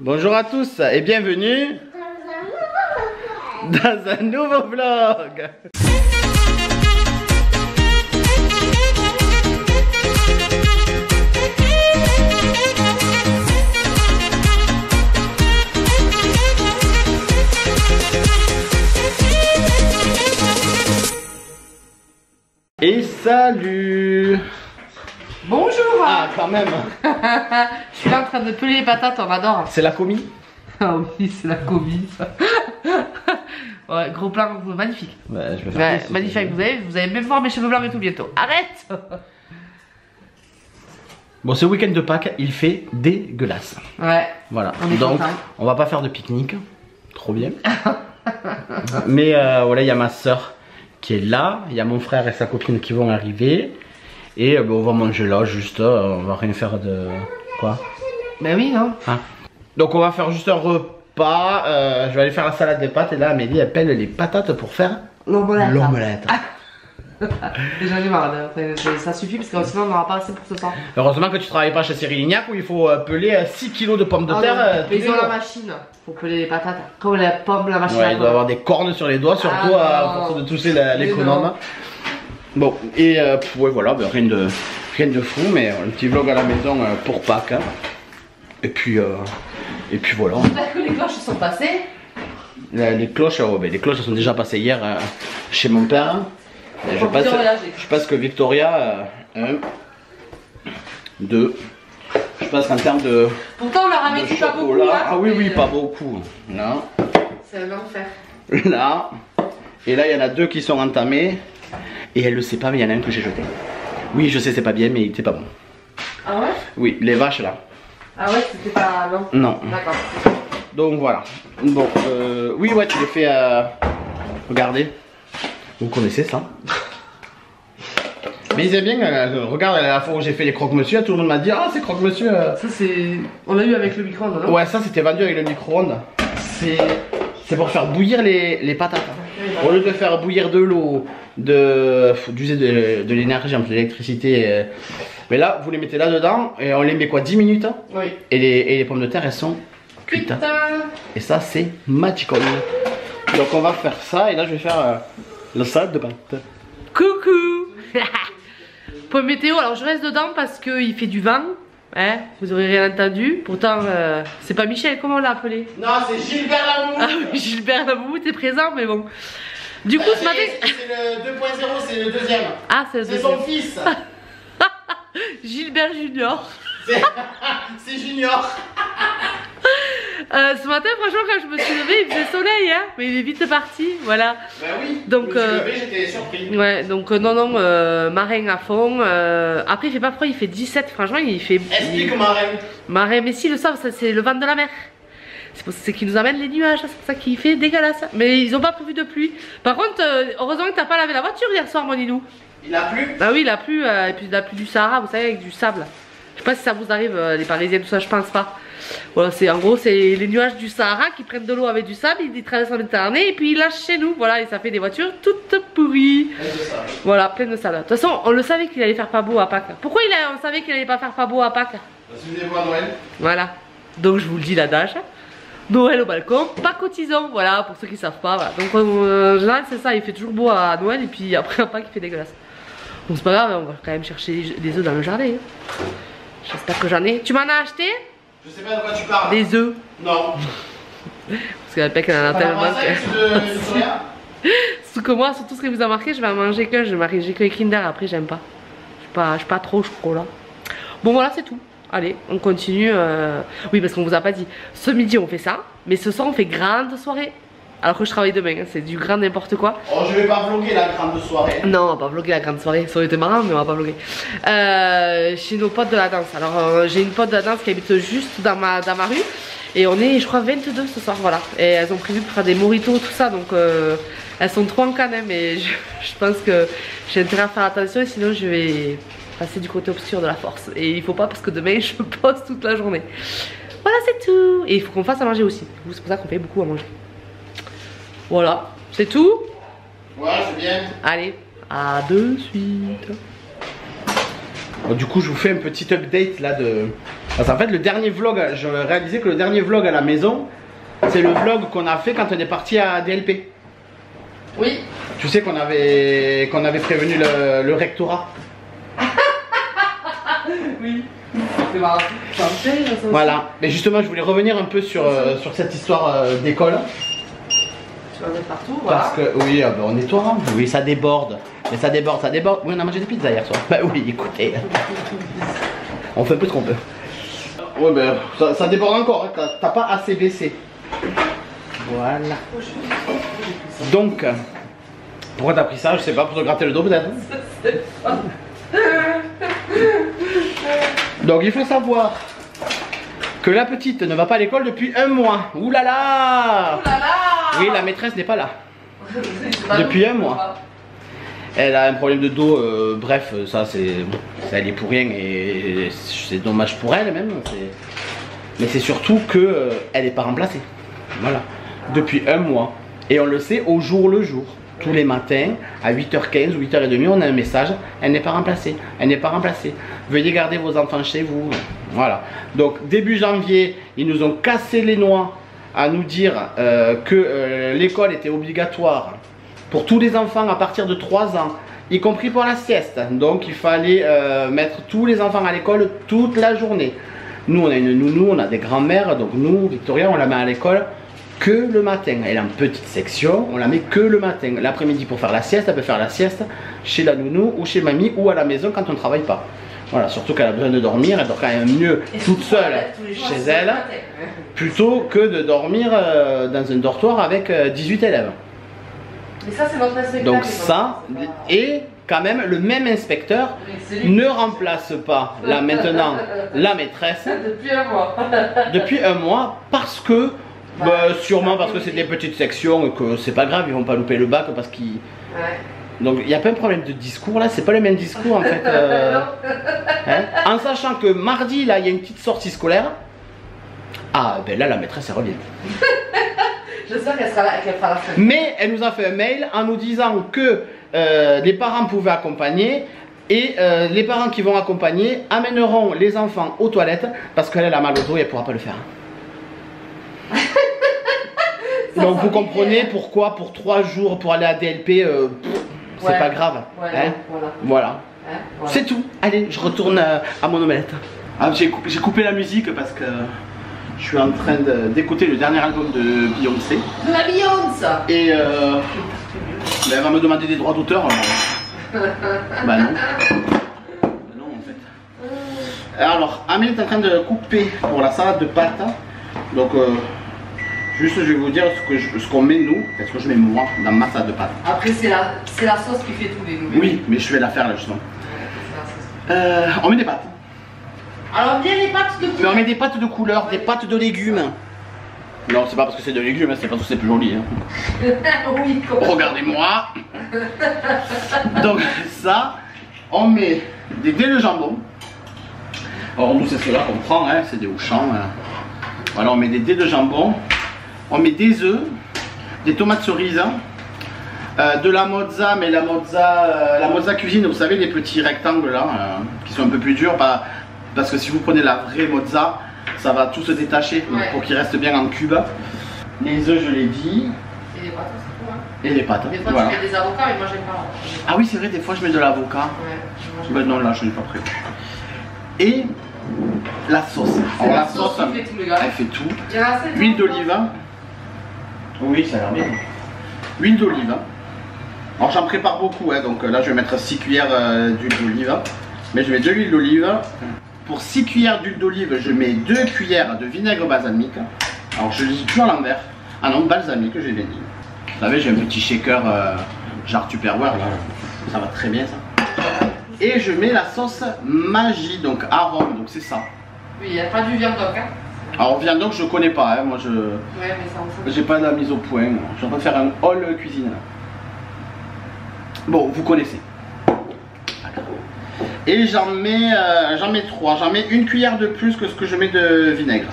Bonjour à tous et bienvenue dans un nouveau vlog. Et salut. Bonjour. Ah quand même. Je suis là en train de peler les patates, on adore. C'est la commis. Ah oui, c'est la commis ça. Ouais, gros plan magnifique. Ouais, je vais faire ouais, magnifique, vous allez même voir mes cheveux blancs et tout bientôt. Arrête. Bon, ce week-end de Pâques, il fait dégueulasse. Ouais. Voilà. On est donc, content. on va pas faire de pique-nique. Trop bien. Mais voilà, il y a ma soeur qui est là. Il y a mon frère et sa copine qui vont arriver. Et on va manger là, juste. On va rien faire de. Quoi? Ben oui, non. Ah. Donc, on va faire juste un repas. Je vais aller faire la salade des pâtes. Et là, Amélie appelle les patates pour faire l'omelette. J'en ai marre, ça suffit parce que sinon on n'aura pas assez pour ce soir. Heureusement que tu travailles pas chez Cyril Lignac où il faut peler 6 kilos de pommes de terre. Mais ils ont la machine pour peler les patates. Comme les pommes, la machine. Ouais, il doit avoir des cornes sur les doigts, surtout à force de toucher l'économe. Bon, et ouais, voilà, ben, rien de fou, mais un petit vlog à la maison pour Pâques. Hein. Et puis voilà. J'espère que les cloches sont passées. Les cloches, oh, ben, les cloches sont déjà passées hier chez mon père. Et je pense que Victoria, 1, 2, je pense qu'en termes de. Pourtant on leur a mis pas beaucoup. Hein, ah oui, oui, pas beaucoup. Là. C'est un enfer. Là. Et là, il y en a 2 qui sont entamés. Et elle le sait pas, mais il y en a un que j'ai jeté. Oui, je sais, c'est pas bien, mais il était pas bon. Ah ouais? Oui, les vaches là. Ah ouais, c'était pas. Non. Non. D'accord. Donc voilà. Bon, oui, ouais, tu les fais. Regardez. Vous connaissez ça? Mais ils aiment bien, regarde la fois où j'ai fait les croque-monsieur, tout le monde m'a dit ah c'est croque-monsieur. Ça c'est. On l'a eu avec le micro-ondes, non? Ouais, ça c'était vendu avec le micro-ondes. C'est pour faire bouillir les patates. Au lieu de faire bouillir de l'eau, d'user de l'énergie, de l'électricité. Mais là, vous les mettez là-dedans et on les met quoi 10 minutes. Oui. Et les pommes de terre elles sont cuites. Putain. Et ça c'est magical. Donc on va faire ça et là je vais faire la salade de pâtes. Coucou. Point météo, alors je reste dedans parce qu'il fait du vent. Hein, vous aurez rien entendu. Pourtant, c'est pas Michel, comment on l'a appelé? Non, c'est Gilbert Lamou. Ah oui, Gilbert Lamou, t'es présent, mais bon. Du coup, ce matin. C'est le 2.0, c'est le deuxième. Ah, c'est le deuxième. C'est son fils. Gilbert Junior. C'est Junior. Ce matin, franchement, quand je me suis levée, il faisait soleil, hein, mais il est vite parti, voilà. Bah oui. Donc, j'étais surpris. Ouais, donc non, marin à fond. Après, il fait pas froid, il fait 17, franchement, il fait. Explique marin. Marin, mais si, le savent, c'est le vent de la mer. C'est qui nous amène les nuages, c'est pour ça qu'il fait dégueulasse. Mais ils ont pas prévu de pluie. Par contre, heureusement que t'as pas lavé la voiture hier soir, mon Nilou. Il a plu. Ah oui, il a plu, et puis il a plu du Sahara, vous savez, avec du sable. Je sais pas si ça vous arrive, les Parisiens, tout ça, je pense pas. Voilà, en gros, c'est les nuages du Sahara qui prennent de l'eau avec du sable, ils traversent la Méditerranée et puis ils lâchent chez nous. Voilà, et ça fait des voitures toutes pourries. Voilà, pleines de sable. De toute façon, on le savait qu'il allait faire pas beau à Pâques. Pourquoi on savait qu'il allait pas faire pas beau à Pâques? Parce que vous à Noël. Voilà. Donc je vous le dis, l'adage. Noël au balcon, pas cotisant. Voilà, pour ceux qui savent pas. Voilà. Donc en général, c'est ça, il fait toujours beau à Noël et puis après à Pâques, il fait dégueulasse. Bon, c'est pas grave, on va quand même chercher des œufs dans le jardin. J'espère que j'en ai. Tu m'en as acheté? Je sais pas de quoi tu parles. Des œufs. Non. Parce que la pec elle en a tellement. Surtout que moi, sur tout ce qui vous a marqué, je vais en manger que. Je vais manger que les Kinder, après j'aime pas. Je suis pas trop chocolat. Bon voilà, c'est tout. Allez, on continue. Oui, parce qu'on vous a pas dit. Ce midi on fait ça, mais ce soir on fait grande soirée. Alors que je travaille demain, hein. C'est du grand n'importe quoi. Oh, je vais pas vlogger la grande soirée. Non, on va pas vlogger la grande soirée, ça aurait été marrant, mais on va pas vlogger. Chez nos potes de la danse. Alors, j'ai une pote de la danse qui habite juste dans ma rue. Et on est, je crois, 22 ce soir, voilà. Et elles ont prévu de faire des mojitos, tout ça. Donc, elles sont trop en canne, mais je pense que j'ai intérêt à faire attention. Sinon, je vais passer du côté obscur de la force. Et il faut pas parce que demain, je pose toute la journée. Voilà, c'est tout. Et il faut qu'on fasse à manger aussi. C'est pour ça qu'on fait beaucoup à manger. Voilà, c'est tout? Ouais, c'est bien. Allez, à de suite. Bon, du coup, je vous fais un petit update là Parce qu'en fait, le dernier vlog, je réalisais que le dernier vlog à la maison, c'est le vlog qu'on a fait quand on est parti à DLP. Oui. Tu sais qu'on avait prévenu le rectorat. Oui. C'est marrant. Voilà. Mais justement, je voulais revenir un peu sur cette histoire d'école. Tu vas mettre partout, voilà. Parce que, oui, ben, on est torrent. Oui, ça déborde. Mais ça déborde, ça déborde. Oui, on a mangé des pizzas hier soir. Bah oui, écoutez. On fait un peu ce qu'on peut. Ouais, ben, ça déborde encore. Hein. T'as pas assez baissé. Voilà. Donc, pourquoi t'as pris ça? Je sais pas, pour te gratter le dos peut-être. Donc il faut savoir que la petite ne va pas à l'école depuis 1 mois. Ouh là là! Ouh là là! Oui, la maîtresse n'est pas là. Depuis 1 mois. Elle a un problème de dos, bref, ça elle est pour rien et c'est dommage pour elle même. Mais c'est surtout que elle n'est pas remplacée. Voilà. Depuis 1 mois. Et on le sait au jour le jour. Tous les matins, à 8h15 ou 8h30, on a un message. Elle n'est pas remplacée. Elle n'est pas remplacée. Veuillez garder vos enfants chez vous. Voilà. Donc début janvier, ils nous ont cassé les noix à nous dire que l'école était obligatoire pour tous les enfants à partir de 3 ans, y compris pour la sieste. Donc il fallait mettre tous les enfants à l'école toute la journée. Nous, on a une nounou, on a des grands-mères. Donc nous, Victoria, on la met à l'école que le matin. Elle a une petite section, on la met que le matin. L'après-midi pour faire la sieste, elle peut faire la sieste chez la nounou ou chez mamie ou à la maison quand on ne travaille pas. Voilà, surtout qu'elle a besoin de dormir, elle dort quand même mieux toute seule chez elle plutôt que de dormir dans un dortoir avec 18 élèves. Mais ça, c'est notre inspecteur. Donc ça, et quand même le même inspecteur ne remplace pas là maintenant la maîtresse depuis 1 mois. Depuis 1 mois parce que sûrement parce que c'est des petites sections et que c'est pas grave, ils vont pas louper le bac parce qu'ils... Ouais. Donc il n'y a pas un problème de discours là, c'est pas le même discours en fait. Hein, en sachant que mardi là il y a une petite sortie scolaire. Ah ben là la maîtresse elle revient. J'espère qu'elle sera là et qu'elle fera la fin. Mais elle nous a fait un mail en nous disant que les parents pouvaient accompagner. Et les parents qui vont accompagner amèneront les enfants aux toilettes parce qu'elle a mal au dos et elle pourra pas le faire. Donc vous comprenez pourquoi pour 3 jours pour aller à DLP, c'est pas grave. Ouais, hein, voilà. Hein, voilà. C'est tout. Allez, je retourne à mon omelette. Ah, j'ai coupé la musique parce que je suis en train d'écouter le dernier album de Beyoncé. De la Beyoncé. Et elle va me demander des droits d'auteur. Bah non. Non en fait. Alors, Amélie est en train de couper pour la salade de pâtes. Donc juste je vais vous dire ce qu'on met nous, qu'est-ce que je mets moi dans ma salade de pâtes. Après c'est la sauce qui fait tout les nouveaux. Oui, mais je vais la faire là justement. On met des pâtes. Alors bien les pâtes de couleur. Mais on met des pâtes de couleur, des pâtes de légumes. Non, c'est pas parce que c'est de légumes, c'est parce que c'est plus joli. Hein. Oui, regardez-moi. Donc ça, on met des dés de jambon. Alors nous c'est cela qu'on prend, hein, c'est des Auchan. Voilà, on met des dés de jambon. On met des œufs, des tomates cerises, de la mozza, mais la mozza cuisine, vous savez, les petits rectangles là, qui sont un peu plus durs, parce que si vous prenez la vraie mozza, ça va tout se détacher, donc pour qu'il reste bien en cube. Les œufs, je l'ai dit. Et les pâtes aussi pour moi. Et les pâtes. Des fois voilà. Tu mets des avocats, mais moi j'aime pas. Ah oui, c'est vrai, des fois je mets de l'avocat. Ouais, non, là je n'ai pas prévu. Et la sauce. Alors la sauce, elle fait tout. Huile d'olive. Oui, ça a l'air bien. Huile d'olive. Alors j'en prépare beaucoup, hein, donc là je vais mettre 6 cuillères d'huile d'olive. Mais je mets 2 huiles d'olive. Pour 6 cuillères d'huile d'olive, je mets 2 cuillères de vinaigre balsamique. Alors je le dis toujours à l'envers. Ah non, balsamique, j'ai bien dit. Vous savez, j'ai un petit shaker genre Tupperware là. Ça va très bien ça. Et je mets la sauce Maggi, donc arôme, donc c'est ça. Oui, il n'y a pas du viande doc, hein. Alors viande doc je connais pas, hein. Moi je... Ouais, mais ça en fait. J'ai pas la mise au point, moi. Je suis en train de faire un haul cuisine là. Bon, vous connaissez. Et j'en mets 3, j'en mets 1 cuillère de plus que ce que je mets de vinaigre.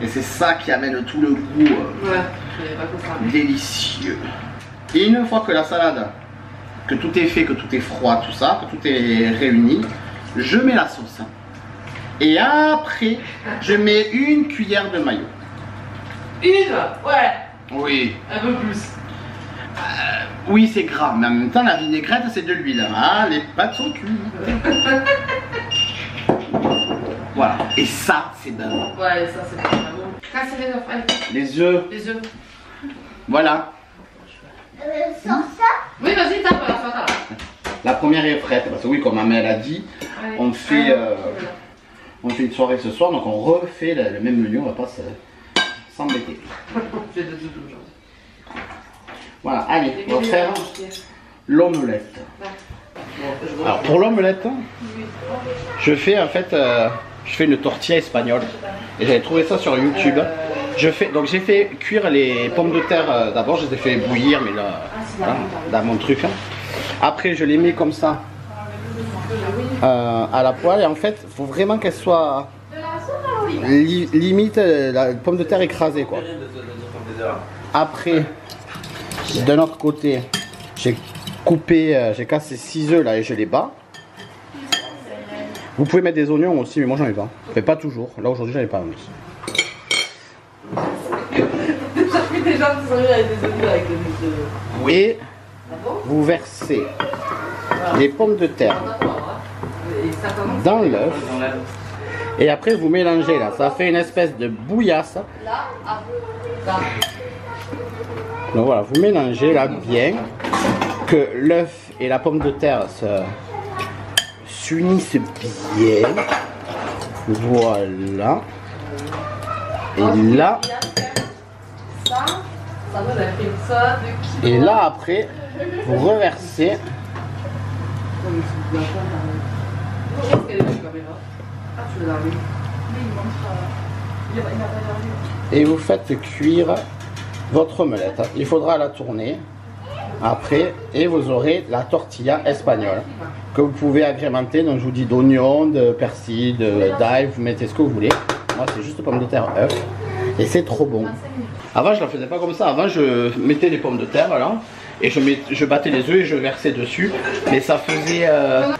Et c'est ça qui amène tout le goût délicieux. Et une fois que la salade, que tout est fait, que tout est froid, tout ça, que tout est réuni, je mets la sauce. Et après, je mets une cuillère de maillot. Une? Ouais. Oui. Un peu plus. Oui, c'est gras, mais en même temps, la vinaigrette, c'est de l'huile. Ah, les pâtes sont cuites. Voilà. Et ça, c'est bon. Ouais, ça, c'est vraiment bon. Cassez les œufs, allez. Les œufs. Les œufs. Voilà. Sans ça? Oui, vas-y, tape, ça va. La première est prête. Parce que oui, comme ma mère l'a dit, on fait une soirée ce soir, donc on refait le même menu, on va pas s'embêter. J'ai deux œufs aujourd'hui. Voilà, allez, on va faire l'omelette. Alors pour l'omelette, je fais en fait une tortilla espagnole et j'avais trouvé ça sur YouTube. J'ai fait cuire les pommes de terre d'abord, je les ai fait bouillir, mais là, voilà, dans mon truc. Après je les mets comme ça à la poêle et en fait il faut vraiment qu'elle soit limite la pomme de terre écrasée quoi. Après d'un autre côté j'ai coupé, j'ai cassé 6 œufs là et je les bats. Vous pouvez mettre des oignons aussi mais moi j'en ai pas. Mais pas toujours, là aujourd'hui j'en ai pas. Des gens qui sont venus avec des oignons avec des Et vous versez les pommes de terre dans l'œuf et après vous mélangez là, ça fait une espèce de bouillasse. Donc voilà, vous mélangez là bien, que l'œuf et la pomme de terre s'unissent bien. Voilà. Et là. Et là après, vous reversez. Et vous faites cuire votre omelette. Il faudra la tourner après et vous aurez la tortilla espagnole que vous pouvez agrémenter. Donc je vous dis d'oignons, de persil, d'ail, vous mettez ce que vous voulez. Moi c'est juste pommes de terre, œufs et c'est trop bon. Avant je la faisais pas comme ça. Avant je mettais les pommes de terre là et je battais les œufs et je versais dessus. Mais ça faisait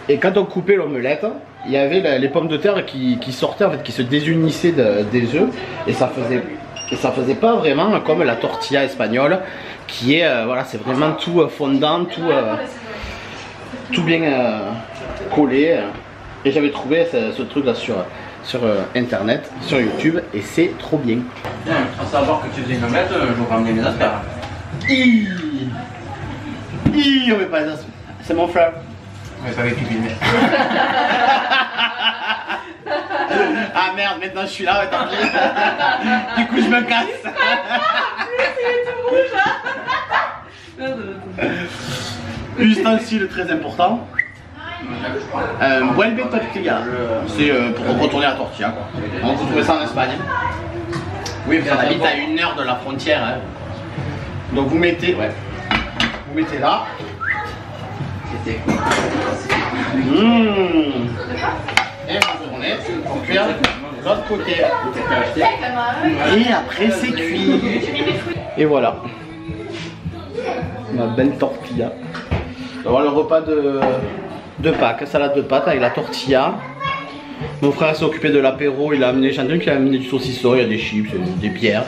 et quand on coupait l'omelette, il y avait les pommes de terre qui sortaient en fait, qui se désunissaient des œufs et ça faisait pas vraiment comme la tortilla espagnole qui est voilà, c'est vraiment tout fondant, tout bien collé. Et j'avais trouvé ce truc là sur internet, sur YouTube et c'est trop bien. Bien, sans savoir que tu faisais une omelette, je vous ramenais mes asperges. On met pas les asperges. C'est mon frère. Mais ça avait tout filmé. Ah merde, maintenant je suis là, tant pis. Du coup je me casse. Ustensile très important. Vuelve tortilla. C'est pour retourner la tortilla quoi. On peut trouver ça en Espagne. Oui, parce qu'on habite à 1 heure de la frontière. Hein. Donc vous mettez là. Et vous tournez pour cuire de l'autre côté. Et après c'est cuit. Et voilà. Ma belle tortilla. On va avoir le repas de Pâques, salade de pâtes avec la tortilla. Mon frère s'est occupé de l'apéro, il a amené, j'en ai un qui a amené du saucisson, il y a des chips, des bières.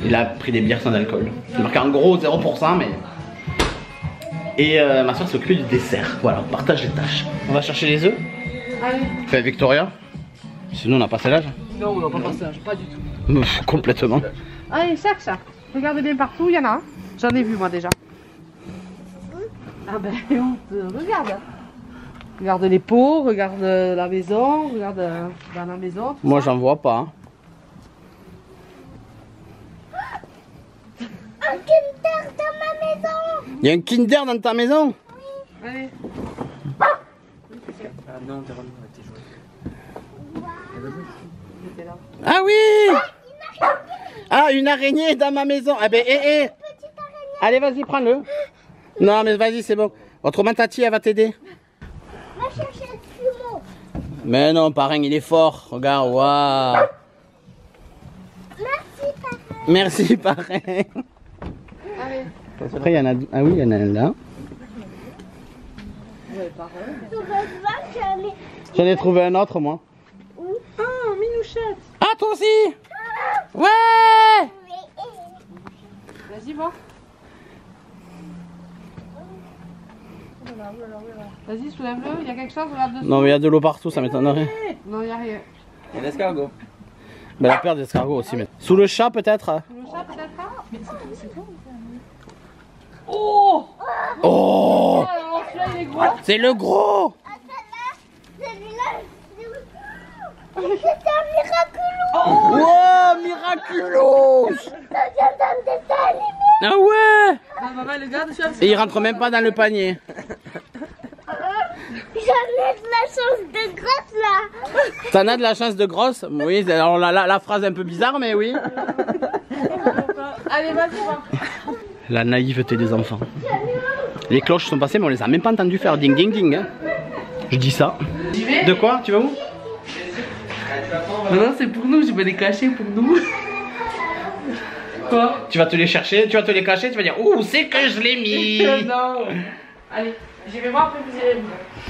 Il a pris des bières sans alcool. C'est marqué en gros 0% mais... Et ma soeur s'est occupée du dessert. Voilà, on partage les tâches. On va chercher les œufs. Allez. Fait Victoria. Sinon on n'a pas passé l'âge. Non, on n'a pas passé l'âge, pas du tout. Complètement. Allez, cherche. Regardez bien partout, il y en a un. J'en ai vu moi déjà. Ah ben, regarde. Regarde les pots, regarde la maison, regarde dans la maison. Moi j'en vois pas. Hein. Un Kinder dans ma maison. Il y a un Kinder dans ta maison? Oui. Allez. Ah non, t'es revenu avec tes jouets. Ah oui! Ah, une araignée dans ma maison. Ah ben, allez, vas-y, prends-le. Non, mais vas-y, c'est bon. Autrement, Tati, elle va t'aider. Va chercher le plumeau. Mais non, parrain, il est fort. Regarde, waouh. Merci, papa. Merci, parrain. Allez. Après, il y en a... Ah oui, il y en a un là. Tu veux voir, j'en ai... J'en ai trouvé un autre, moi. Ah, chouchette. Ah, toi aussi? Ouais! Vas-y, voir. Vas-y, soulève-le, il y a quelque chose là-dessus. Non, mais il y a de l'eau partout, ça m'étonnerait. Non, il n'y a rien. Il y a l'escargot. Mais la paire d'escargots aussi. Mais... Sous le chat, peut-être? Le chat, peut-être pas. Mais c'est toi. Oh! Oh! Alors, celui-là, il est gros. C'est le gros! C'est un miraculeux. Wow, miraculous! Ça vient d'un dessin animé. Ah ouais! Ah, maman, le gars, dessus, Et il rentre même pas dans le panier. J'en ai de la chance de grosse là. T'en as de la chance de grosse? Oui, alors la phrase est un peu bizarre, mais oui. Allez, vas-y, va. La naïveté des enfants. Les cloches sont passées, mais on les a même pas entendues faire ding ding ding. Hein. Je dis ça. De quoi? Tu vas où? Non, c'est pour nous, je vais les cacher pour nous. Quoi? Tu vas te les chercher, tu vas te les cacher, tu vas dire où c'est que je l'ai mis? Non. Allez, j'y vais voir après vous allez.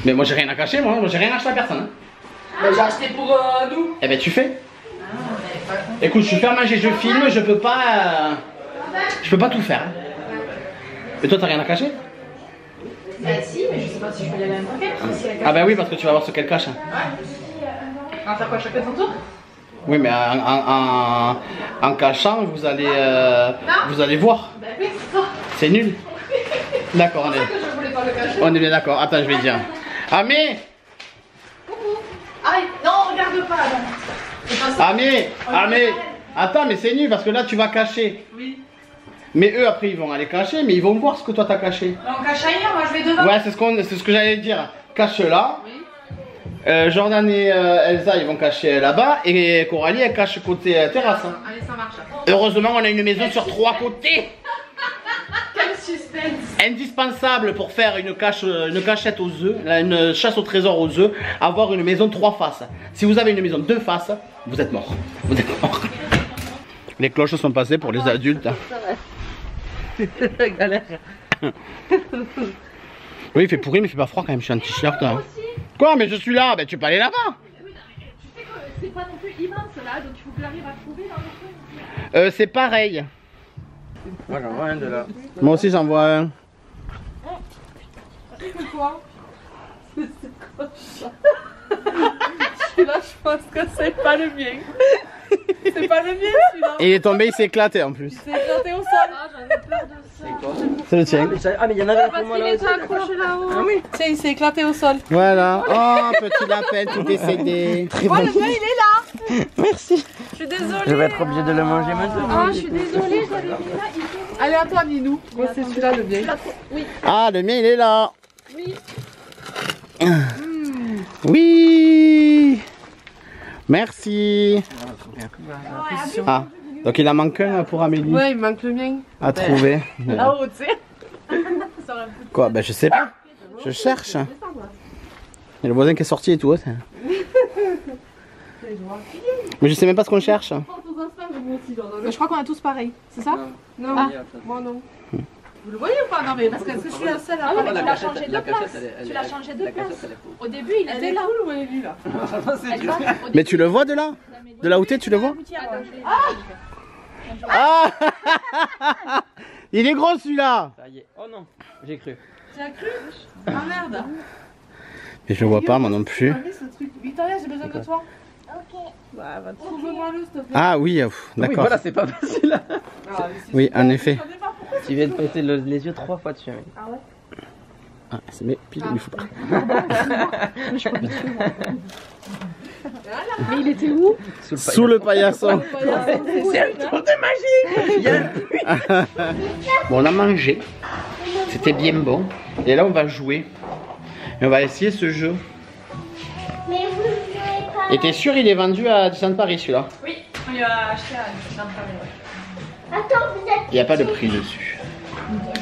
Mais moi j'ai rien à cacher, moi j'ai rien acheté à personne. Hein. Bah, j'ai acheté pour nous. Eh ben tu fais. Écoute, je suis faire manger, je filme, je peux pas tout faire. Hein. Et toi t'as rien à cacher? Bah si, mais je sais pas si je peux y aller à n'importe Ah bah oui, parce que tu vas voir ce qu'elle cache. Hein. On va faire quoi, chacun son tour? Oui, mais en cachant, vous allez voir. Bah oui, c'est ça. C'est nul. D'accord, C'est pour ça que je voulais pas le cacher. on est bien d'accord. Attends, je vais dire. Ah mais Arrête, non, regarde pas, non. C'est pas ça. Ah mais attends, mais c'est nul parce que là tu vas cacher. Oui. Mais eux après ils vont aller cacher, mais ils vont voir ce que toi t'as caché. On cache ailleurs, moi je vais devant. Ouais, c'est ce que j'allais dire. Cache là. Oui. Jordan et Elsa ils vont cacher là-bas et Coralie elle cache côté terrasse. Hein. Allez, ça marche. Heureusement on a une maison sur 3 côtés. Quel suspense. Indispensable pour faire une cachette aux œufs, une chasse au trésor aux œufs, avoir une maison 3 faces. Si vous avez une maison 2 faces, vous êtes mort. Vous êtes mort. Les cloches sont passées pour les adultes. Galère. Oui, il fait pourri, mais il fait pas froid quand même. Je suis en t-shirt. Hein. Quoi? Mais je suis là. Ben, tu peux aller là-bas. Tu sais que c'est pas non plus immense là, donc il faut que j'arrive à trouver dans le truc. C'est pareil. Moi j'en vois un de là. Moi aussi, j'en vois un. C'est quoi? C'est quoi ça? Celui-là, je pense que c'est pas le mien. C'est pas le mien celui-là. Et il est tombé, il s'est éclaté en plus. C'est éclaté au sol. Ah, j'en ai peur de ça. C'est le tien. Ah mais il y en avait Parce qu'il était accroché là-haut. Ah oui. Tu sais, il s'est éclaté au sol. Voilà. Oh, petit lapin, tout décédé. Oh, le mien, il est là. Merci. Je suis désolée. Je vais être obligé de le manger maintenant. Ah, je suis désolée, j'avais mis là. Allez, à toi, Ninou. Moi, c'est celui-là le mien. Ah, le mien, il est là. Oui. Oui. Merci. Ah, donc il en manque un pour Amélie Ouais, il me manque le mien. à trouver. Là-haut, tu sais. Quoi? Ben je sais pas. Je cherche. Il y a le voisin qui est sorti et tout. Hein. Mais je sais même pas ce qu'on cherche. Mais je crois qu'on a tous pareil, c'est ça? Non. Ah, moi non. Vous le voyez ou pas? Non, mais parce que est-ce que je suis la seule à Ah, mais la tu l'as cachette, changé de la place. cachette, elle Tu est- l'as changé de la place. cachette, elle est cool. Au début, il Elle était est là. cool ou elle est nulle là? Elle va- au Mais tu le vois de là? De là où t'es, tu le vois? Ah. Il est gros celui-là. Ça y est. Oh non, j'ai cru. Tu as cru? Ah merde. Mais je le vois pas moi non plus. Ah oui, ce truc. Victoria, j'ai besoin de toi. Ok. Trouve-moi le, s'il te plaît. Ah oui, Oui, d'accord. voilà, c'est pas facile. Ah, mais c'est Oui, super, en effet. je savais pas pourquoi. Tu viens de péter les yeux 3 fois dessus. Ah ouais? Ah, mais pile, il faut pas. Mais il était où? Sous le paillasson. C'est un tour de magie. Bon, on a mangé. C'était bien bon. Et là, on va jouer. Et on va essayer ce jeu. Mais vous ne savez pas. Et t'es sûr, il est vendu à Disneyland Paris celui-là? Oui, on lui a acheté à Disneyland Paris. Attends, vous êtes. Il n'y a pas de prix dessus.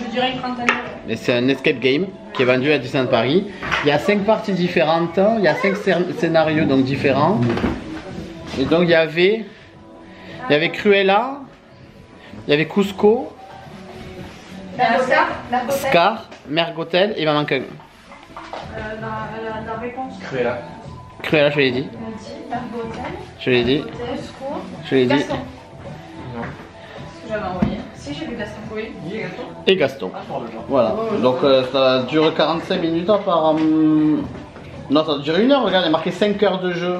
Je dirais une trentaine d'euros. Mais c'est un escape game qui est vendu à Disneyland Paris. Il y a 5 parties différentes. Il y a 5 scénarios donc différents. Et donc il y avait Cruella. Il y avait Cusco, La Scar, Mère Gothel et il m'en manque un. la réponse. Cruella. Cruella, je l'ai dit. Je l'ai dit. Je l'ai dit. Gaston. J'avais envoyé. Si, j'ai vu Gaston. Oui. Et Gaston. Voilà. Donc ça dure 45 minutes apparemment. Non, ça dure 1 heure. Regarde, il y a marqué 5 heures de jeu.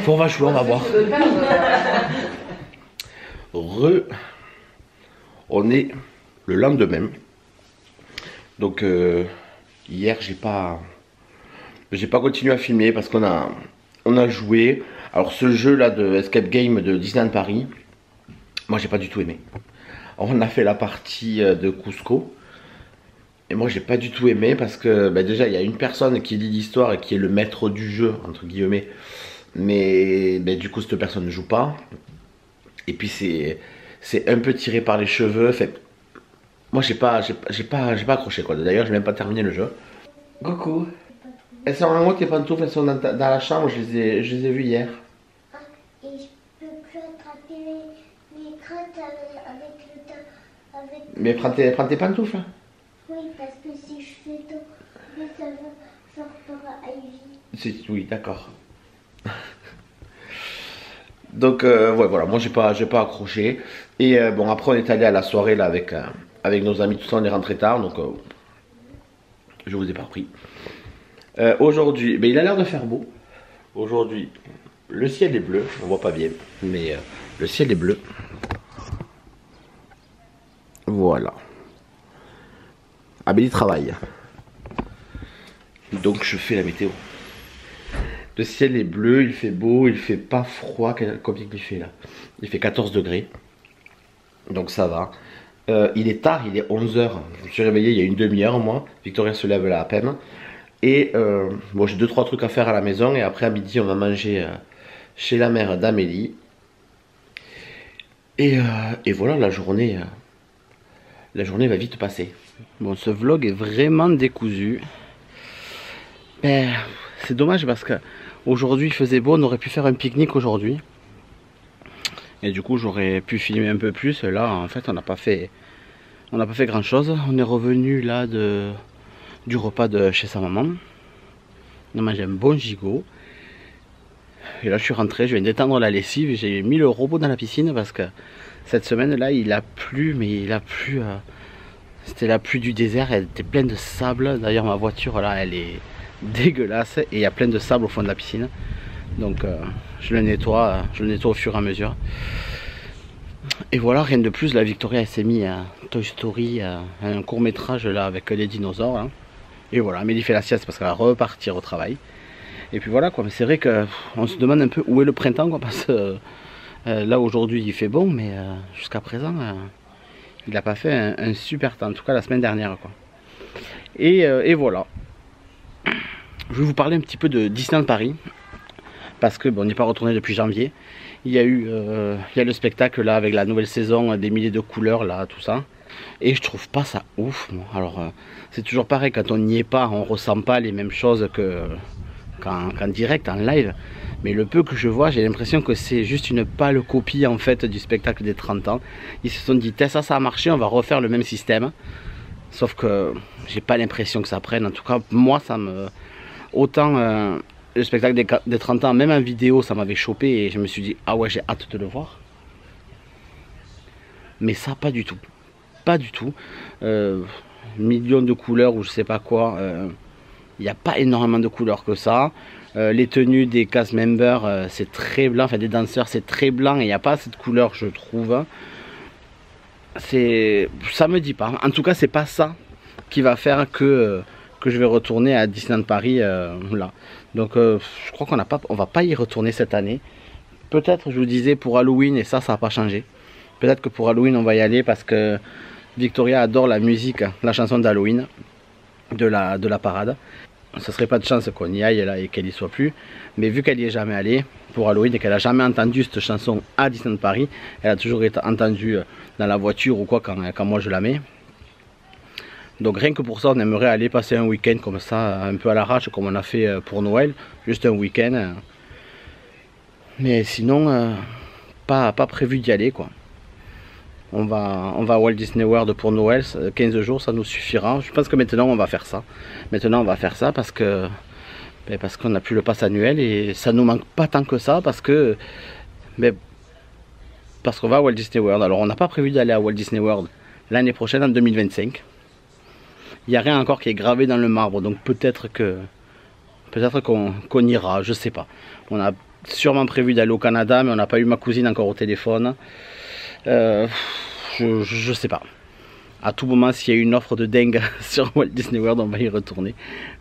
Bon, on va jouer, on va voir. On est le lendemain. Donc hier j'ai pas continué à filmer parce qu'on a joué. Alors ce jeu là de Escape Game de Disneyland Paris, moi j'ai pas du tout aimé. Alors, on a fait la partie de Cusco. Et moi j'ai pas du tout aimé parce que déjà il y a une personne qui lit l'histoire et qui est le maître du jeu entre guillemets. Mais du coup cette personne ne joue pas. Et puis c'est un peu tiré par les cheveux. Fait, moi j'ai pas accroché quoi. D'ailleurs j'ai même pas terminé le jeu. Coucou. Elles sont en haut tes pantoufles, elles sont dans la chambre, je les ai vues hier. Ah, et je peux plus attraper mes crottes avec le temps. Mais prends tes pantoufles. Oui, parce que si je fais tomber, ça va faire peur à Ivy. Oui, d'accord. Donc ouais, voilà, moi j'ai pas accroché. Et bon, après on est allé à la soirée là avec nos amis, tout ça, on est rentré tard, donc je vous ai pas repris. Aujourd'hui, il a l'air de faire beau. Aujourd'hui, le ciel est bleu, on voit pas bien, mais le ciel est bleu. Voilà. Amélie travaille. Donc je fais la météo. Le ciel est bleu, il fait beau, il fait pas froid. Combien il fait là? Il fait 14 degrés. Donc ça va. Il est tard, il est 11 h. Je me suis réveillé il y a une demi-heure moi. Victoria se lève là à peine. Et bon, j'ai 2-3 trucs à faire à la maison. Et après à midi on va manger chez la mère d'Amélie. Et voilà, la journée va vite passer. Bon, ce vlog est vraiment décousu. Mais c'est dommage parce que aujourd'hui il faisait beau, on aurait pu faire un pique-nique aujourd'hui. Et du coup j'aurais pu filmer un peu plus. Là en fait on n'a pas fait grand chose. On est revenu là du repas de chez sa maman. On a mangé un bon gigot. Et là je suis rentré, je viens d'étendre la lessive. J'ai mis le robot dans la piscine parce que cette semaine là il a plu, mais il a plu. C'était la pluie du désert, elle était pleine de sable. D'ailleurs ma voiture là elle est dégueulasse et il y a plein de sable au fond de la piscine. Donc je le nettoie au fur et à mesure. Et voilà, rien de plus. La Victoria elle s'est mis à Toy Story, un court métrage là avec les dinosaures hein. Et voilà, Amélie fait la sieste parce qu'elle va repartir au travail. Et puis voilà quoi, mais c'est vrai que on se demande un peu où est le printemps quoi, parce que là aujourd'hui il fait bon, mais jusqu'à présent il n'a pas fait un super temps, en tout cas la semaine dernière quoi. Et voilà. Je vais vous parler un petit peu de Disneyland Paris. Parce que bon, on n'est pas retourné depuis janvier. Il y a le spectacle là avec la nouvelle saison, des milliers de couleurs là, tout ça. Et je trouve pas ça ouf moi. Alors c'est toujours pareil, quand on n'y est pas, on ressent pas les mêmes choses qu'en direct, en live. Mais le peu que je vois, j'ai l'impression que c'est juste une pâle copie en fait du spectacle des 30 ans. Ils se sont dit, ça a marché, on va refaire le même système. Sauf que j'ai pas l'impression que ça prenne. En tout cas, moi ça me... Autant le spectacle des 30 ans, même en vidéo, ça m'avait chopé et je me suis dit, ah ouais, j'ai hâte de le voir. Mais ça, pas du tout. Pas du tout. Millions de couleurs ou je sais pas quoi. Il n'y a pas énormément de couleurs que ça. Les tenues des cast members, c'est très blanc. Enfin, des danseurs, c'est très blanc et il n'y a pas cette couleur, je trouve. Ça me dit pas. En tout cas, c'est pas ça qui va faire que je vais retourner à Disneyland Paris là. Donc je crois on va pas y retourner cette année. Peut-être, je vous disais, pour Halloween, et ça n'a pas changé. Peut-être que pour Halloween on va y aller parce que Victoria adore la musique, la chanson d'Halloween de la parade. Ce serait pas de chance qu'on y aille là et qu'elle y soit plus. Mais vu qu'elle y est jamais allée pour Halloween et qu'elle a jamais entendu cette chanson à Disneyland Paris, elle a toujours été entendue dans la voiture ou quoi quand moi je la mets. Donc rien que pour ça on aimerait aller passer un week-end comme ça, un peu à l'arrache comme on a fait pour Noël, juste un week-end. Mais sinon pas prévu d'y aller quoi. On va à Walt Disney World pour Noël, 15 jours, ça nous suffira. Je pense que maintenant on va faire ça. Maintenant on va faire ça parce que qu'on n'a plus le pass annuel et ça nous manque pas tant que ça parce que parce qu'on va à Walt Disney World. Alors on n'a pas prévu d'aller à Walt Disney World l'année prochaine en 2025. Il n'y a rien encore qui est gravé dans le marbre, donc peut-être qu'on ira, je sais pas. On a sûrement prévu d'aller au Canada, mais on n'a pas eu ma cousine encore au téléphone. Je sais pas. À tout moment, s'il y a une offre de dingue sur Walt Disney World, on va y retourner.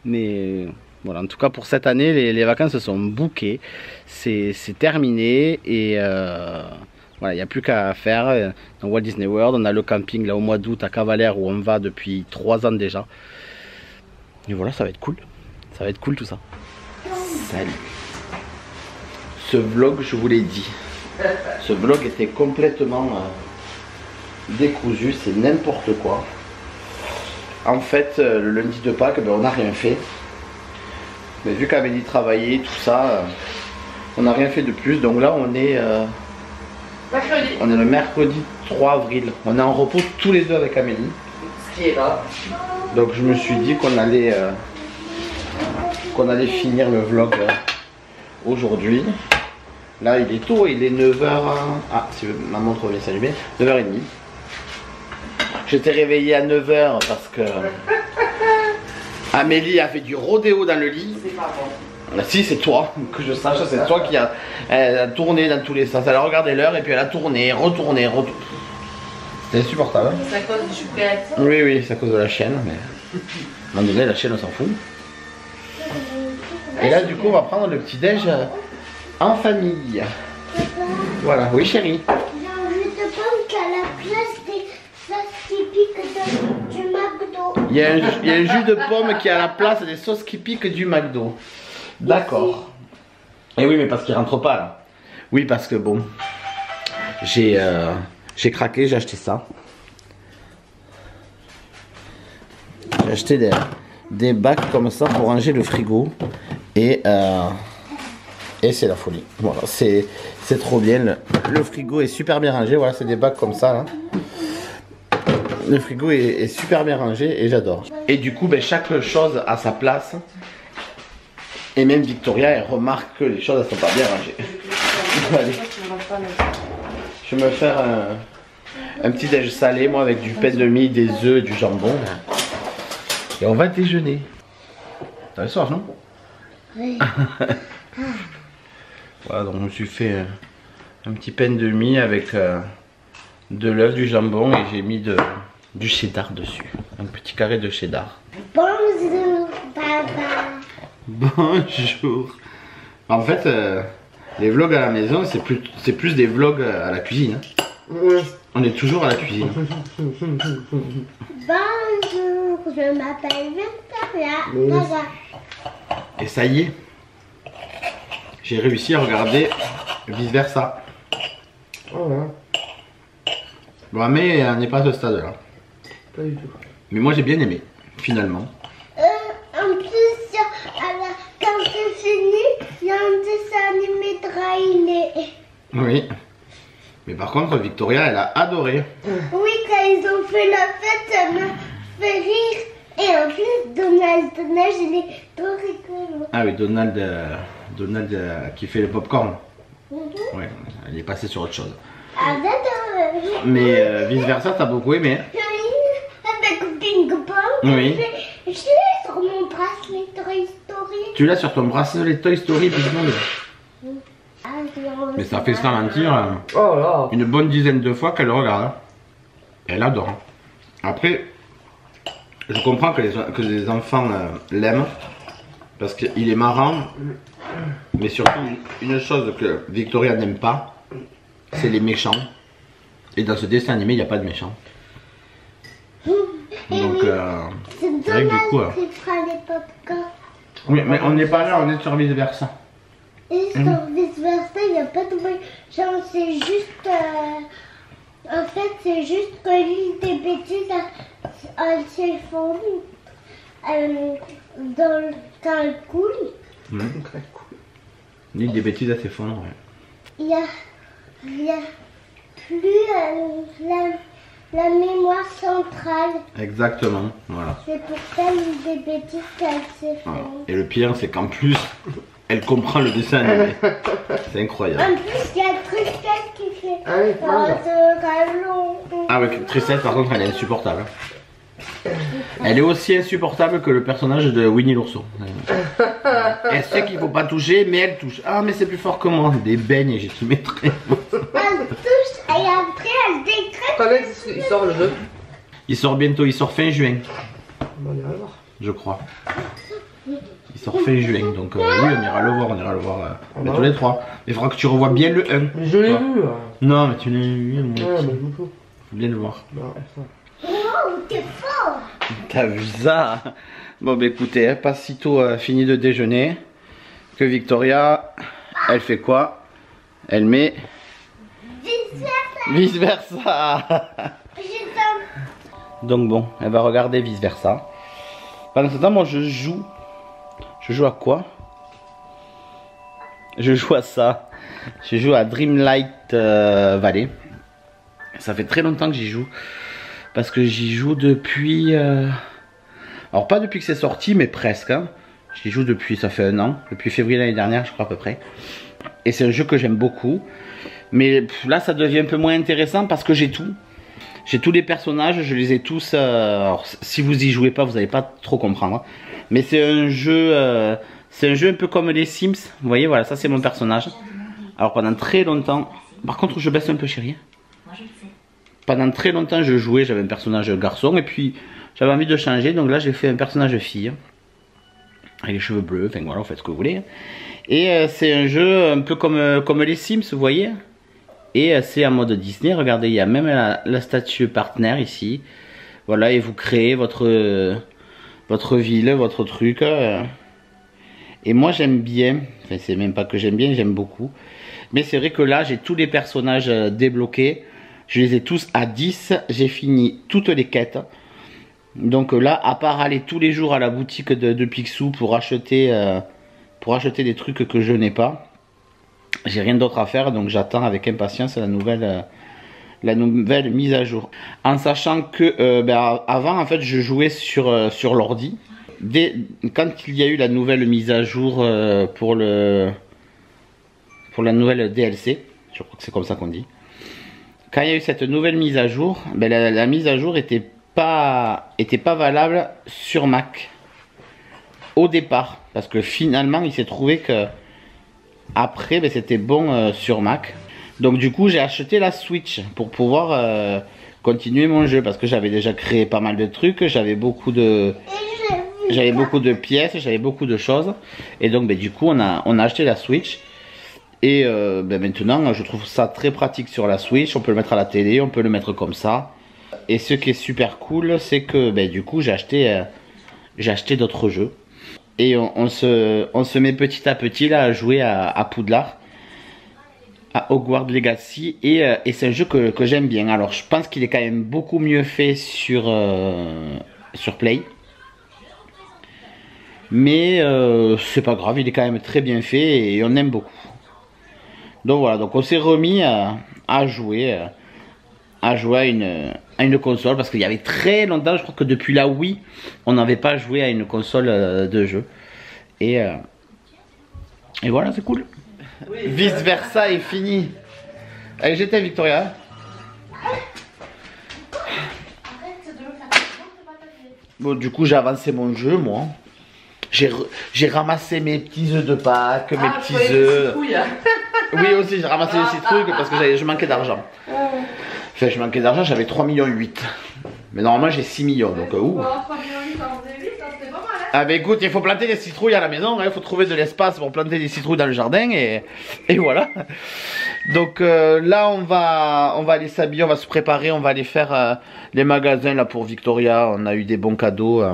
Mais voilà, en tout cas pour cette année, les vacances se sont bookées. C'est terminé et voilà, il n'y a plus qu'à faire. Dans Walt Disney World, on a le camping là au mois d'août à Cavalère où on va depuis 3 ans déjà. Et voilà, ça va être cool. Ça va être cool tout ça. Salut. Ce vlog, je vous l'ai dit. Ce vlog était complètement décousu, c'est n'importe quoi. En fait, le lundi de Pâques, on n'a rien fait. Mais vu qu'Amélie travaillait, tout ça, on n'a rien fait de plus. Donc là, on est le mercredi 3 avril. On est en repos tous les deux avec Amélie. Ce qui est là. Donc je me suis dit qu'on allait finir le vlog aujourd'hui. Là il est tôt, il est 9h. Ah, si ma montre vient s'allumer, 9h30. J'étais réveillé à 9h parce que Amélie a fait du rodéo dans le lit. C'est pas bon. Si, c'est toi, que je sache, c'est toi qui elle a tourné dans tous les sens. Elle a regardé l'heure et puis elle a tourné, retourné. C'était insupportable. C'est à cause du chouquette. Oui, oui, c'est à cause de la chaîne, mais à un moment donné, la chaîne, on s'en fout. Et là, du coup, on va prendre le petit-déj en famille. Voilà, oui, chérie. J'ai envie de prendre qu'à la place des sauces qui piquent du McDo. Il y a un jus de pomme qui est à la place des sauces qui piquent du McDo. D'accord. Et oui, mais parce qu'il rentre pas là. Oui, parce que bon, j'ai craqué, j'ai acheté ça. J'ai acheté des bacs comme ça pour ranger le frigo. Et c'est la folie. Voilà, c'est trop bien. Le frigo est super bien rangé. Voilà, c'est des bacs comme ça là. Le frigo est super bien rangé et j'adore. Et du coup, chaque chose a sa place. Et même Victoria, elle remarque que les choses ne sont pas bien rangées. Allez. Je vais me faire un petit déj salé, moi, avec du pain de mie, des œufs et du jambon. Et on va déjeuner. T'as soif, non? Oui. Voilà, donc je me suis fait un petit pain de mie avec de l'œuf, du jambon et j'ai mis du cheddar dessus. Un petit carré de cheddar. Bonjour, papa. Bonjour. En fait, les vlogs à la maison, c'est plus des vlogs à la cuisine. Hein. On est toujours à la cuisine. Bonjour, je m'appelle Victoria. Et ça y est, j'ai réussi à regarder Vice Versa. Bon, mais on n'est pas à ce stade là. Pas du tout. Mais moi j'ai bien aimé, finalement. En plus, quand c'est fini, il y a un dessin animé trailer. Oui. Mais par contre, Victoria, elle a adoré. Oui, quand ils ont fait la fête, ça m'a fait rire. Et en plus, Donald, il est trop rigolo. Ah oui, Donald qui fait le popcorn. Mhm. Ouais, elle est passée sur autre chose. Ah, d'accord. Mais Vice Versa, t'as beaucoup aimé. Avec Ping Pong, Oui. je l'ai sur mon bracelet Toy Story. Tu l'as sur ton bracelet Toy Story, Big Bang. Mais ça fait sans mentir Oh là. une bonne dizaine de fois qu'elle le regarde. Elle adore. Après, je comprends que les enfants l'aiment parce qu'il est marrant, mais surtout une chose que Victoria n'aime pas, c'est les méchants. Et dans ce dessin animé, il n'y a pas de méchants. Donc, c'est vrai que du coup, Donald qui fera les popcorn. oui, mais on n'est pas là, on est sur Vice Versa. Et sur Vice Versa, il n'y a pas de genre, c'est juste. En fait, c'est juste que l'île des bêtises, elle s'est fondue dans le cool. L'île des bêtises, elle s'effondre. Ouais. Il y a plus la mémoire centrale. Exactement, voilà. C'est pour ça les bêtises qu'elle s'est fait. Voilà. Et le pire, c'est qu'en plus, elle comprend le dessin animé. C'est incroyable. En plus, il y a Tristesse qui fait. Ah oui, Ah ouais, Tristesse, par contre, elle est insupportable. Elle est aussi insupportable que le personnage de Winnie l'ourson. Elle sait qu'il faut pas toucher, mais elle touche. Ah, mais c'est plus fort que moi. Des beignes, j'ai tout mettrai. Elle touche et après elle décrète. Quand est-ce qu'il sort le jeu? Il sort bientôt, il sort fin juin. On ira le voir. Je crois. Il sort fin juin, donc oui, on ira le voir, mais tous les trois. Mais il faudra que tu revois bien le 1. Mais je l'ai vu. Non, mais tu l'as vu, moi. Ouais, mais je m'en fous. Faut bien le voir. Non, ça. Oh, t'es fort. T'as vu ça? Bon, bah écoutez, hein, pas si tôt fini de déjeuner que Victoria, elle fait quoi? Elle met vice versa. Donc bon, elle va regarder vice versa. Pendant ce temps, moi je joue. Je joue à quoi? Je joue à ça. Je joue à Dreamlight Valley. Ça fait très longtemps que j'y joue. Parce que j'y joue depuis... Alors pas depuis que c'est sorti, mais presque. Hein. J'y joue depuis, ça fait 1 an. Depuis février l'année dernière, je crois à peu près. Et c'est un jeu que j'aime beaucoup. Mais là, ça devient un peu moins intéressant parce que j'ai tout. J'ai tous les personnages, je les ai tous... alors, si vous y jouez pas, vous n'allez pas trop comprendre. Mais c'est un jeu un peu comme les Sims. Vous voyez, voilà, ça c'est mon personnage. Alors pendant très longtemps... Par contre, je baisse un peu, chérie. Moi, je le sais. Pendant très longtemps, je jouais, j'avais un personnage garçon. Et puis, j'avais envie de changer. Donc là, j'ai fait un personnage fille. Avec les cheveux bleus, enfin voilà, vous faites ce que vous voulez. Et c'est un jeu un peu comme les Sims, vous voyez. Et c'est en mode Disney. Regardez, il y a même la statue partenaire ici. Voilà, et vous créez votre ville, votre truc. Et moi j'aime bien, enfin c'est même pas que j'aime bien, j'aime beaucoup. Mais c'est vrai que là j'ai tous les personnages débloqués. Je les ai tous à 10. J'ai fini toutes les quêtes. Donc là, à part aller tous les jours à la boutique de Picsou pour acheter des trucs que je n'ai pas, j'ai rien d'autre à faire. Donc j'attends avec impatience la nouvelle mise à jour. En sachant que avant en fait je jouais sur l'ordi. Quand il y a eu la nouvelle mise à jour pour la nouvelle DLC, je crois que c'est comme ça qu'on dit. Quand il y a eu cette nouvelle mise à jour, la mise à jour était pas valable sur Mac au départ, parce que finalement il s'est trouvé que après c'était bon sur Mac. Donc du coup j'ai acheté la Switch pour pouvoir continuer mon jeu, parce que j'avais déjà créé pas mal de trucs, j'avais beaucoup de pièces, j'avais beaucoup de choses. Et donc du coup on a acheté la Switch. Et maintenant je trouve ça très pratique sur la Switch. On peut le mettre à la télé, on peut le mettre comme ça. Et ce qui est super cool, c'est que du coup j'ai acheté d'autres jeux. Et on se met petit à petit là à jouer à Poudlard, à Hogwarts Legacy. Et c'est un jeu que j'aime bien. Alors je pense qu'il est quand même beaucoup mieux fait sur Play. Mais c'est pas grave, il est quand même très bien fait et on aime beaucoup. Donc voilà, donc on s'est remis à jouer à une console, parce qu'il y avait très longtemps, je crois que depuis la Wii, on n'avait pas joué à une console de jeu. Et voilà, c'est cool. Oui, vice versa est fini. Allez, j'étais Victoria. Bon, du coup, j'ai avancé mon jeu, moi. J'ai ramassé mes petits œufs de Pâques, mes petits œufs. Oui, aussi, j'ai ramassé les citrouilles parce que je manquais d'argent. Enfin, je manquais d'argent, j'avais 3,8 millions. Mais normalement, j'ai 6 millions, donc ouh. 3,8 millions, ça en faisait 8, ça c'était pas mal, hein. Ah bah écoute, il faut planter des citrouilles à la maison, il faut trouver de l'espace pour planter des citrouilles dans le jardin et voilà. Donc là, on va aller s'habiller, on va se préparer, on va aller faire les magasins là pour Victoria. On a eu des bons cadeaux,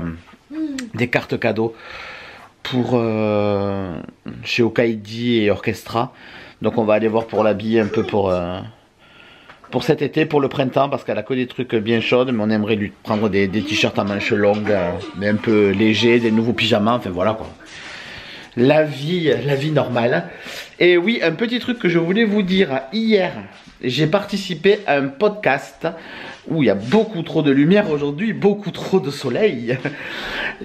des cartes cadeaux pour chez Okaidi et Orchestra. Donc on va aller voir pour l'habiller un peu pour cet été, pour le printemps, parce qu'elle a que des trucs bien chauds, mais on aimerait lui prendre des t-shirts à manches longues, mais un peu légers, des nouveaux pyjamas, enfin voilà quoi. La vie normale. Et oui, un petit truc que je voulais vous dire. Hier, j'ai participé à un podcast où il y a beaucoup trop de lumière aujourd'hui, beaucoup trop de soleil.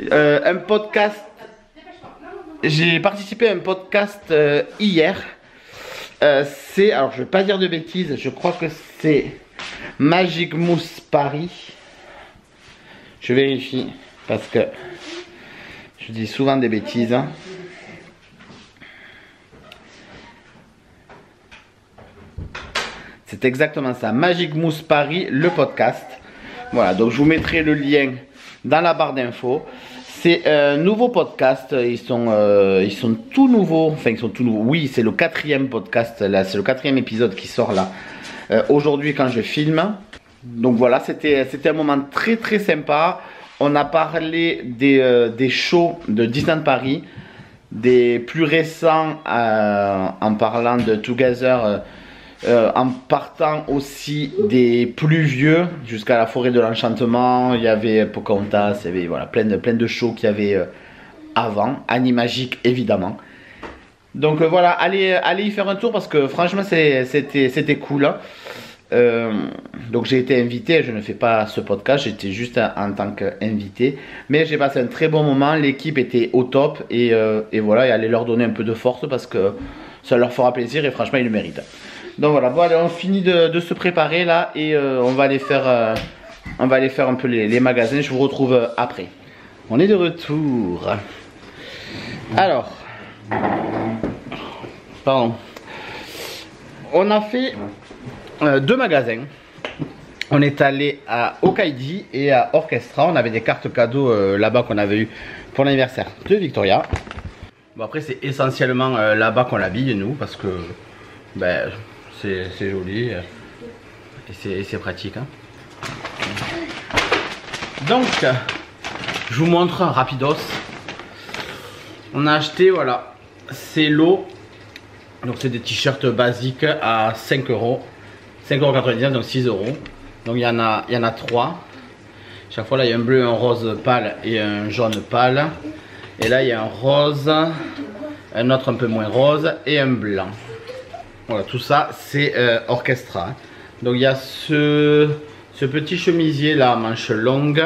Un podcast. J'ai participé à un podcast hier. C'est, alors je vais pas dire de bêtises, je crois que c'est Magic Mousse Paris. Je vérifie parce que je dis souvent des bêtises. Hein. C'est exactement ça, Magic Mousse Paris, le podcast. Voilà, donc je vous mettrai le lien dans la barre d'infos. C'est un nouveau podcast, ils sont tout nouveaux, enfin ils sont tout nouveaux, oui c'est le 4e podcast, là c'est le 4e épisode qui sort là, aujourd'hui quand je filme. Donc voilà, c'était un moment très très sympa, on a parlé des shows de Disneyland Paris, des plus récents en parlant de Together, en partant aussi des plus vieux jusqu'à la forêt de l'enchantement. Il y avait Pocahontas, il y avait voilà, plein de shows qu'il y avait avant, Animagique évidemment. Donc voilà, allez y faire un tour parce que franchement c'était cool. Donc j'ai été invité, je ne fais pas ce podcast, j'étais juste en tant qu'invité, mais j'ai passé un très bon moment, l'équipe était au top et voilà, et allez leur donner un peu de force parce que ça leur fera plaisir et franchement ils le méritent. Donc voilà, bon allez, on finit de se préparer là et on va aller faire un peu les magasins. Je vous retrouve après. On est de retour. Alors, pardon. On a fait 2 magasins. On est allé à Okaidi et à Orchestra. On avait des cartes cadeaux là-bas qu'on avait eu pour l'anniversaire de Victoria. Bon après c'est essentiellement là-bas qu'on l'habille nous parce que ben c'est joli et c'est pratique. Hein. Donc, je vous montre un rapidos. On a acheté, voilà, c'est l'eau. Donc, c'est des t-shirts basiques à 5 €. 5,99 €, donc 6 €. Donc, il y en a 3. Chaque fois, là, il y a un bleu, un rose pâle et un jaune pâle. Et là, il y a un rose, un autre un peu moins rose et un blanc. Voilà, tout ça c'est Orchestra. Donc il y a ce petit chemisier là, manche longue,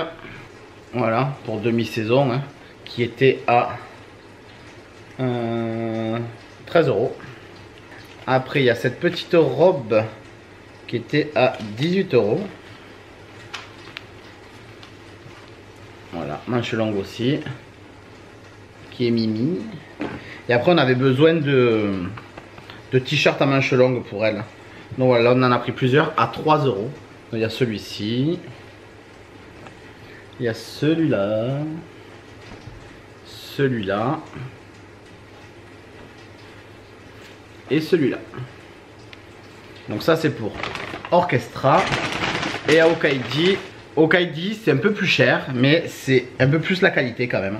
voilà, pour demi-saison, hein, qui était à 13 €. Après il y a cette petite robe qui était à 18 €. Voilà, manche longue aussi, qui est mimi. Et après on avait besoin de t-shirts à manches longues pour elle. Donc voilà, là on en a pris plusieurs à 3 €. Donc il y a celui-ci. Il y a celui-là. Celui-là. Et celui-là. Donc ça c'est pour Orchestra. Et à Okaidi. Okaidi c'est un peu plus cher, mais c'est un peu plus la qualité quand même.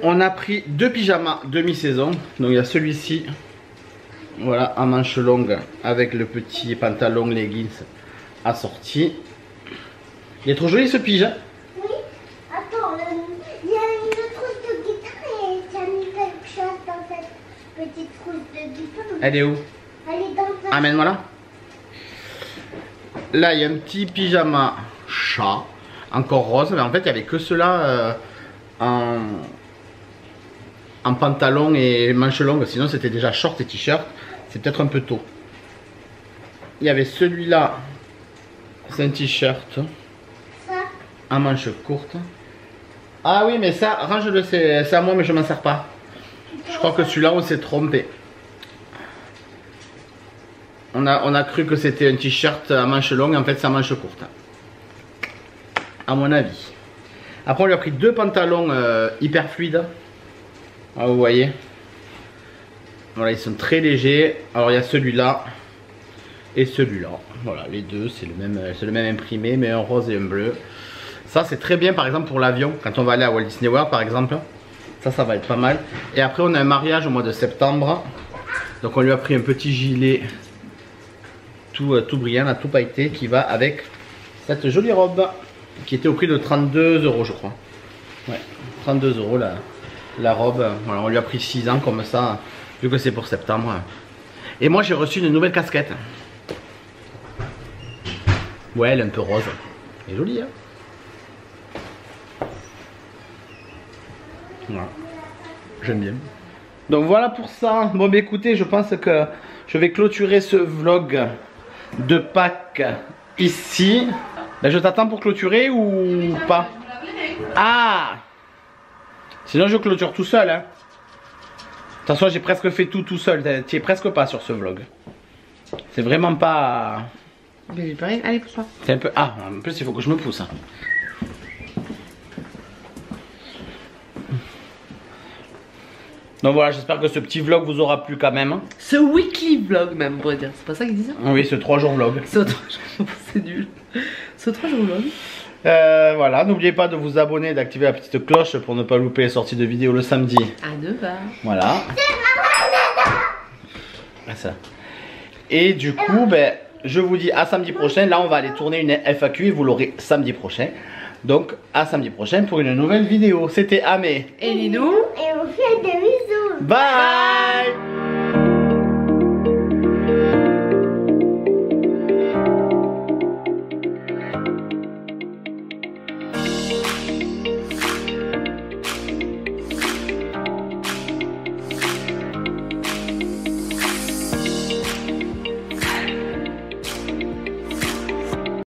On a pris 2 pyjamas demi-saison. Donc il y a celui-ci, voilà, à manches longues avec le petit pantalon leggings assorti. Il est trop joli ce pyjama. Oui, attends, il y a une trousse de guitare et tu as mis quelque chose dans cette petite trousse de guitare. Elle est où? Elle est dans ta... Amène-moi là. Là il y a un petit pyjama chat, encore rose, mais en fait il n'y avait que cela en pantalon et manches longues, sinon c'était déjà short et t-shirt, c'est peut-être un peu tôt. Il y avait celui-là, c'est un t-shirt à manches courtes. Ah oui mais ça, range-le, c'est à moi mais je m'en sers pas. Je crois que celui-là on s'est trompé. On a cru que c'était un t-shirt à manches longues, en fait c'est à manches courtes. À mon avis. Après on lui a pris 2 pantalons hyper fluides. Ah, vous voyez, voilà, ils sont très légers. Alors il y a celui-là et celui-là. Voilà, les deux c'est le même imprimé, mais un rose et un bleu. Ça c'est très bien par exemple pour l'avion, quand on va aller à Walt Disney World par exemple. Ça va être pas mal. Et après on a un mariage au mois de septembre. Donc on lui a pris un petit gilet tout brillant, là, tout pailleté, qui va avec cette jolie robe qui était au prix de 32 € je crois. Ouais, 32 € là. La robe, voilà, on lui a pris 6 ans comme ça, vu que c'est pour septembre. Et moi j'ai reçu une nouvelle casquette. Ouais, elle est un peu rose. Elle est jolie, hein. Voilà. J'aime bien. Donc voilà pour ça. Bon bah écoutez, je pense que je vais clôturer ce vlog de Pâques ici. Ben, je t'attends pour clôturer ou pas? Ah! Sinon je clôture tout seul, hein. De toute façon j'ai presque fait tout seul. Tu es presque pas sur ce vlog. C'est vraiment pas... Mais j'ai pas rien. Allez, pousse-toi. C'est un peu... Ah, en plus il faut que je me pousse. Donc voilà, j'espère que ce petit vlog vous aura plu quand même. Ce weekly vlog même, on pourrait dire. C'est pas ça qu'ils disent? Oui, ce 3 jours vlog. Ce 3 jours, c'est nul. Ce 3 jours vlog. Voilà, n'oubliez pas de vous abonner et d'activer la petite cloche pour ne pas louper les sorties de vidéos le samedi. À 9h. Voilà. Ah, ça. Et du coup, ben, je vous dis à samedi prochain. Là, on va aller tourner une FAQ et vous l'aurez samedi prochain. Donc, à samedi prochain pour une nouvelle vidéo. C'était Amé Et Ninou. Et on fait des bisous. Bye.